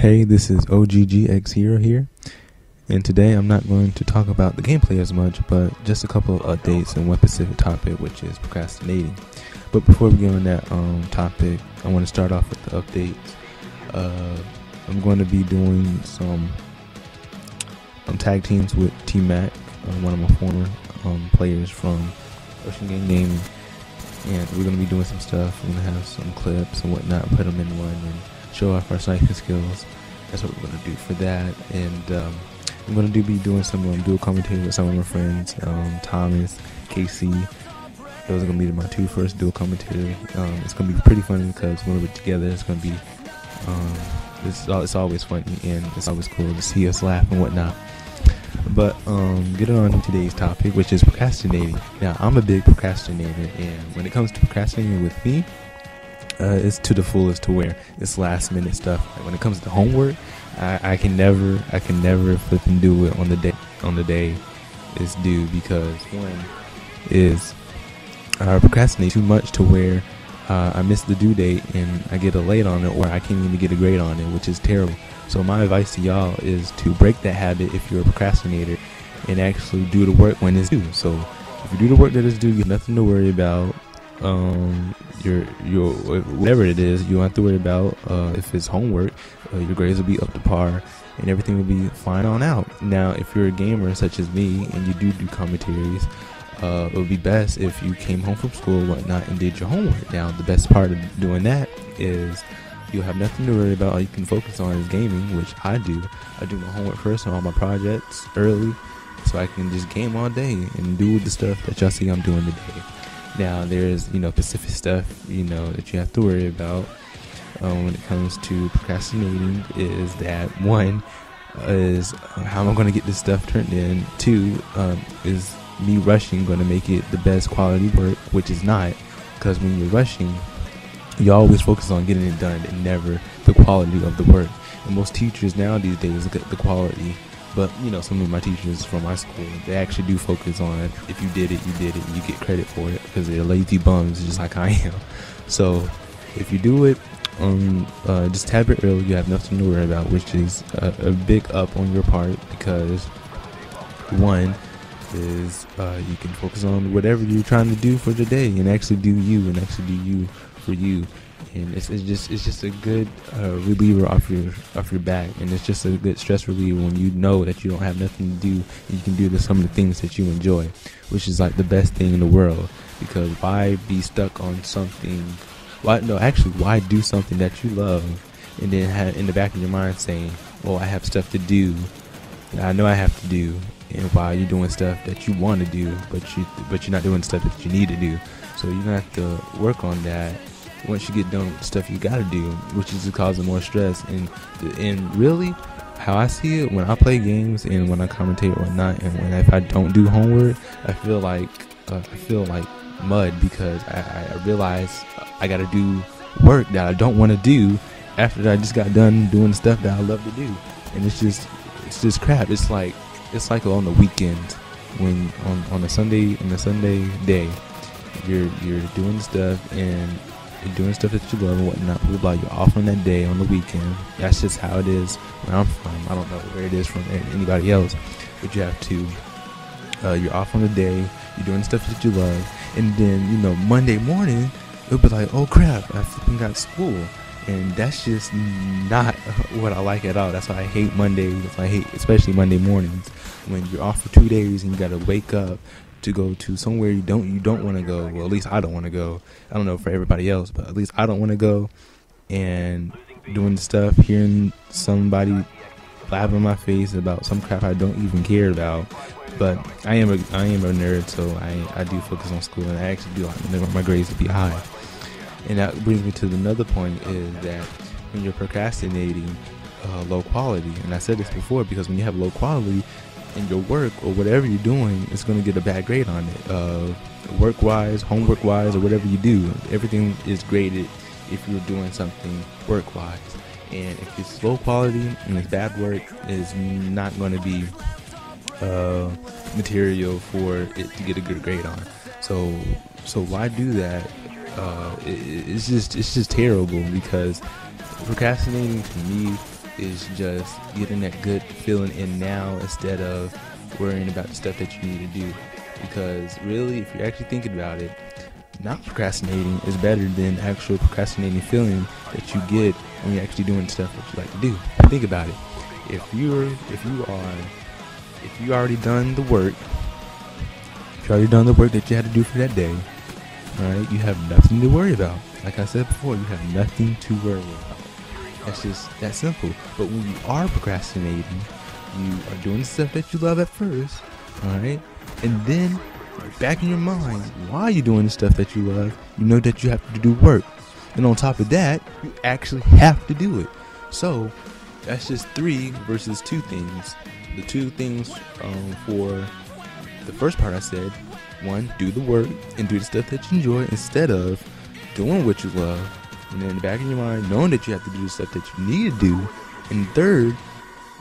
Hey, this is OGGX0 here, and today I'm not going to talk about the gameplay as much, but just a couple of updates on one specific topic, which is procrastinating. But before we get on that topic, I want to start off with the updates. I'm going to be doing some tag teams with T-Mac, one of my former players from Ocean Gang Gaming, and we're going to be doing some stuff. We're going to have some clips and whatnot, put them in one and show off our sniping skills. That's what we're going to do for that. And I'm going to be doing some dual commentary with some of my friends, Thomas, KC. Those are going to be my two first dual commentary. It's going to be pretty funny because when we're together, it's going to be it's always funny and it's always cool to see us laugh and whatnot. But getting on to today's topic, which is procrastinating. Now, I'm a big procrastinator, and when it comes to procrastinating with me, it's to the fullest, to where it's last minute stuff. Like when it comes to homework, I can never flip and do it on the day it's due, because one is I procrastinate too much to where I miss the due date and I get a late on it, or I can't even get a grade on it, which is terrible. So my advice to y'all is to break that habit if you're a procrastinator and actually do the work when it's due. So if you do the work that is due, you have nothing to worry about. Your whatever it is, you don't have to worry about if it's homework. Your grades will be up to par and everything will be fine on out. Now, if you're a gamer such as me and you do commentaries, it would be best if you came home from school and whatnot and did your homework. Now, the best part of doing that is you'll have nothing to worry about. All you can focus on is gaming, which I do. I do my homework first on all my projects early, so I can just game all day and do the stuff that y'all see I'm doing today. Now, there's, specific stuff, that you have to worry about when it comes to procrastinating, is that one is how am I going to get this stuff turned in? Two, is me rushing going to make it the best quality work, which is not, because when you're rushing, you always focus on getting it done and never the quality of the work. And most teachers now these days look at the quality. But, some of my teachers from my school, they actually do focus on if you did it, you get credit for it, because they're lazy bums just like I am. So if you do it just a tad bit early, you have nothing to worry about, which is a big up on your part, because one is you can focus on whatever you're trying to do for the day and actually do you for you. And it's just a good reliever off your back, and it's just a good stress reliever when you know that you don't have nothing to do and you can do some of the things that you enjoy, which is like the best thing in the world. Because why be stuck on something? Why do something that you love and then have in the back of your mind saying, "Oh, I have stuff to do that I know I have to do," and while you're doing stuff that you want to do, but you're not doing stuff that you need to do. So you're gonna have to work on that once you get done with the stuff you gotta do, which is causing more stress. And really, how I see it, when I play games and when I commentate or whatnot, and if I don't do homework, I feel like mud, because I realize I gotta do work that I don't want to do after I just got done doing the stuff that I love to do. And it's just crap. It's like on the weekend, when on a Sunday day, you're doing stuff and you're doing stuff that you love and whatnot. You're off on that day on the weekend. That's just how it is where I'm from. I don't know where it is from anybody else, but you have to. You're off on the day. You're doing stuff that you love, and then Monday morning it'll be like, oh crap, I flipping got school, and that's just not what I like at all. That's why I hate Mondays. I hate especially Monday mornings, when you're off for 2 days and you gotta wake up to go to somewhere you don't want to go. Well, at least I don't want to go. I don't know for everybody else, but at least I don't want to go. And doing stuff, hearing somebody laugh in my face about some crap I don't even care about. But I am a nerd, so I do focus on school, and I actually do like my grades to be high. And that brings me to another point, is that when you're procrastinating, low quality. And I said this before, because when you have low quality in your work or whatever you're doing, it's going to get a bad grade on it. Work-wise, homework-wise, or whatever you do, everything is graded if you're doing something work-wise. And if it's low quality and it's bad work, it's not going to be material for it to get a good grade on. So why do that? It's just terrible, because procrastinating to me is just getting that good feeling in now instead of worrying about the stuff that you need to do. Because really, if you're actually thinking about it, not procrastinating is better than the actual procrastinating feeling that you get when you're actually doing stuff that you like to do. Think about it. If you already done the work, that you had to do for that day, alright, you have nothing to worry about. Like I said before, you have nothing to worry about. That's just that simple. But when you are procrastinating, you are doing the stuff that you love at first, alright, and then back in your mind, while you're doing the stuff that you love, you know that you have to do work. And on top of that, you actually have to do it. So that's just 3 versus 2 things. The 2 things for the first part I said, 1, do the work and do the stuff that you enjoy instead of doing what you love. And then in the back of your mind, knowing that you have to do the stuff that you need to do. And third,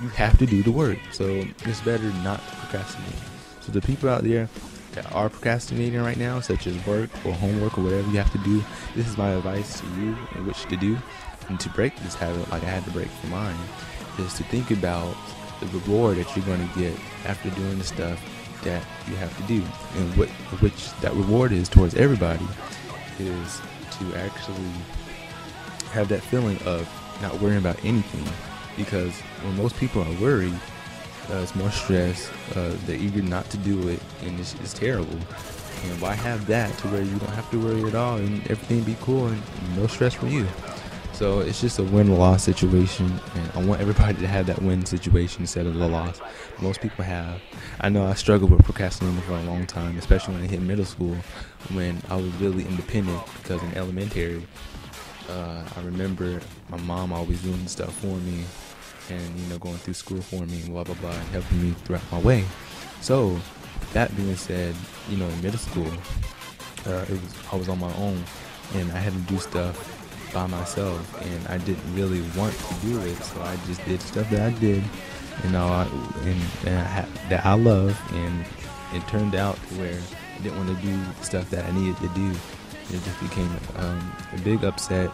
you have to do the work. So it's better not to procrastinate. So the people out there that are procrastinating right now, such as work or homework or whatever you have to do, this is my advice to you in which to do. And to break this habit, like I had to break for mine, is to think about the reward that you're going to get after doing the stuff that you have to do. And which that reward is towards everybody is to actually have that feeling of not worrying about anything. Because when most people are worried, it's more stress, they're eager not to do it, and it's terrible. And why have that to where you don't have to worry at all and everything be cool and no stress for you? So it's just a win-loss situation, and I want everybody to have that win situation instead of the loss. Most people have. I know I struggled with procrastinating for a long time, especially when I hit middle school, when I was really independent, because in elementary, I remember my mom always doing stuff for me and, going through school for me and blah, blah, blah, and helping me throughout my way. So that being said, in middle school, I was on my own, and I had to do stuff by myself, and I didn't really want to do it, so I just did stuff that I did, that I love, and it turned out to where I didn't want to do the stuff that I needed to do. It just became a big upset.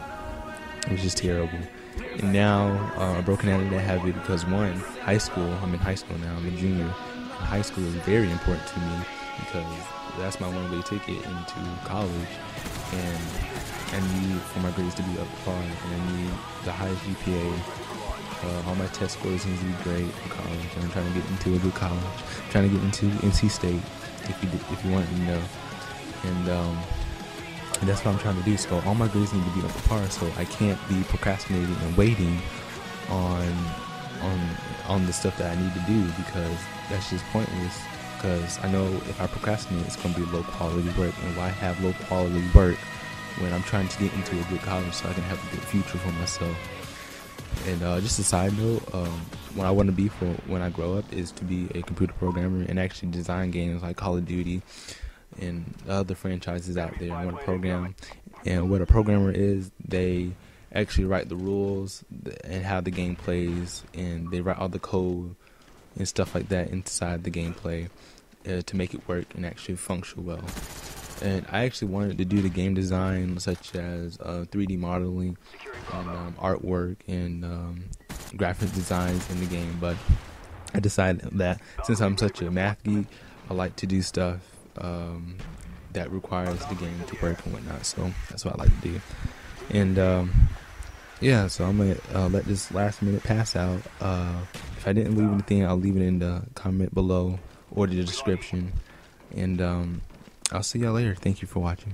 It was just terrible. And now I'm broken out of that habit because I'm in high school now, I'm a junior. And high school is very important to me because that's my one-way ticket into college, and I need for my grades to be up to par, and I need the highest GPA. All my test scores need to be great for college, and I'm trying to get into a good college. I'm trying to get into NC State, if you want to know. And that's what I'm trying to do. So all my grades need to be up to par, so I can't be procrastinating and waiting on the stuff that I need to do, because that's just pointless. Because I know if I procrastinate, it's going to be low quality work, and why have low quality work when I'm trying to get into a good college so I can have a good future for myself. And just a side note, what I want to be for when I grow up is to be a computer programmer and actually design games like Call of Duty and other franchises out there. I want to program, and what a programmer is, they actually write the rules and how the game plays, and they write all the code and stuff like that inside the gameplay to make it work and actually function well. And I actually wanted to do the game design, such as 3D modeling and artwork and graphic designs in the game, but I decided that since I'm such a math geek, I like to do stuff that requires the game to work and whatnot. So that's what I like to do. And so I'm gonna let this last minute pass out. If I didn't leave anything, I'll leave it in the comment below or the description. And I'll see y'all later. Thank you for watching.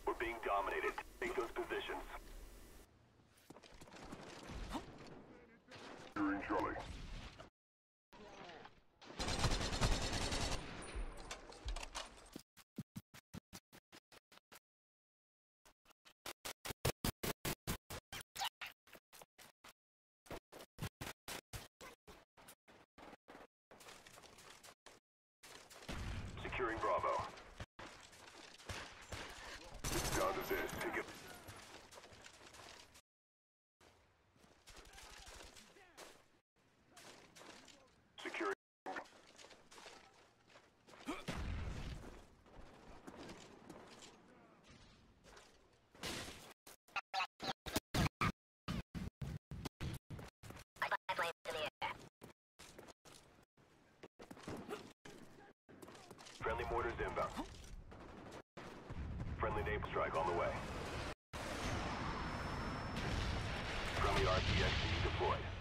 We're being dominated. Take those positions. Securing Charlie. Securing Bravo. It's down to this. Take it. Friendly mortars inbound. Friendly naval strike on the way. Friendly RPXD deployed.